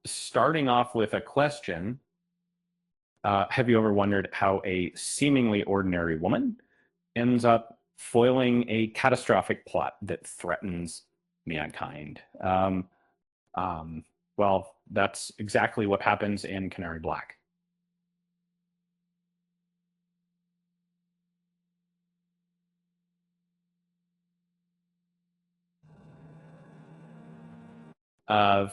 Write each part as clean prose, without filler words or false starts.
Starting off with a question, have you ever wondered how a seemingly ordinary woman ends up foiling a catastrophic plot that threatens mankind? Um, well, that's exactly what happens in Canary Black.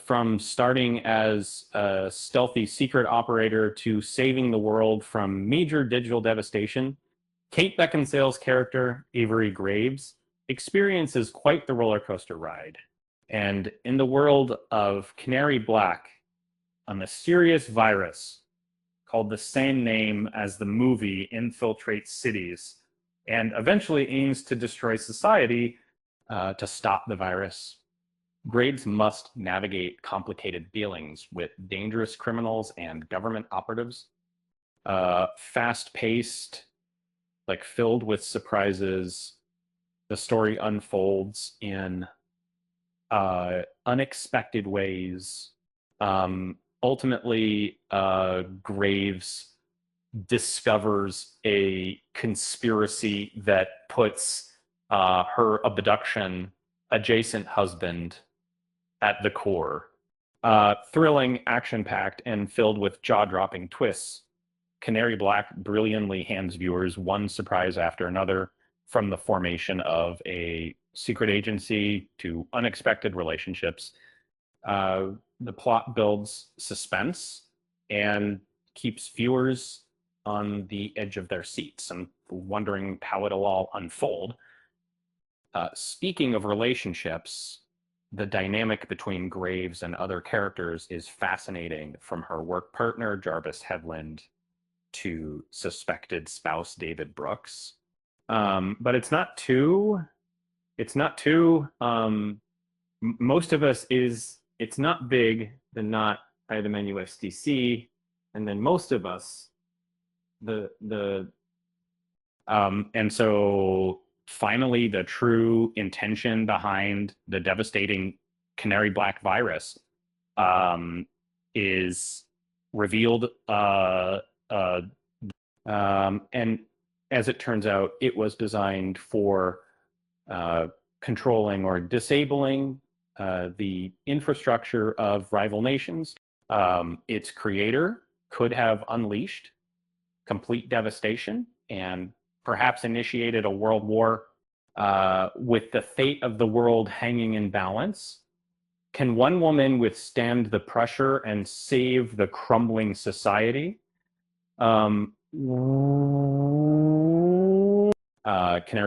From starting as a stealthy secret operator to saving the world from major digital devastation, Kate Beckinsale's character, Avery Graves, experiences quite the roller coaster ride. And in the world of Canary Black, a mysterious virus called the same name as the movie infiltrates cities and eventually aims to destroy society to stop the virus. Grades must navigate complicated dealings with dangerous criminals and government operatives. Fast-paced, like filled with surprises. The story unfolds in unexpected ways. Ultimately, Graves discovers a conspiracy that puts her abduction adjacent husband at the core. Thrilling, action-packed, and filled with jaw-dropping twists, Canary Black brilliantly hands viewers one surprise after another, from the formation of a secret agency to unexpected relationships. The plot builds suspense and keeps viewers on the edge of their seats and wondering how it'll all unfold. Speaking of relationships, the dynamic between Graves and other characters is fascinating, from her work partner, Jarvis Headland, to suspected spouse, David Brooks. But most of us is, it's not big, then not item NUSDC, and then most of us, and so finally, the true intention behind the devastating Canary Black virus is revealed. And as it turns out, it was designed for controlling or disabling the infrastructure of rival nations. Its creator could have unleashed complete devastation and perhaps initiated a world war with the fate of the world hanging in balance. Can one woman withstand the pressure and save the crumbling society? Canary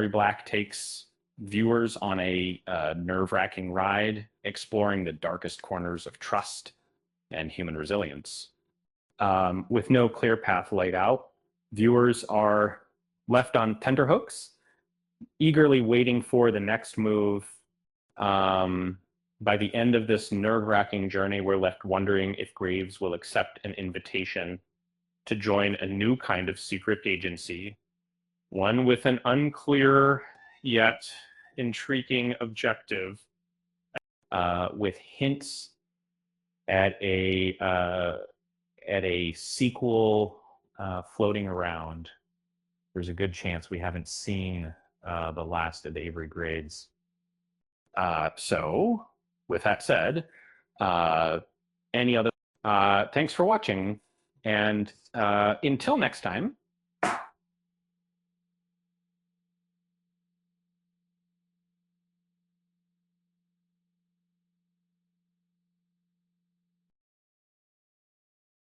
Black takes viewers on a nerve-wracking ride, exploring the darkest corners of trust and human resilience. With no clear path laid out, viewers are left on tenterhooks, eagerly waiting for the next move. By the end of this nerve-wracking journey, we're left wondering if Graves will accept an invitation to join a new kind of secret agency, one with an unclear yet intriguing objective, with hints at a sequel floating around. There's a good chance we haven't seen the last of Avery Graves. So, with that said, thanks for watching, and until next time,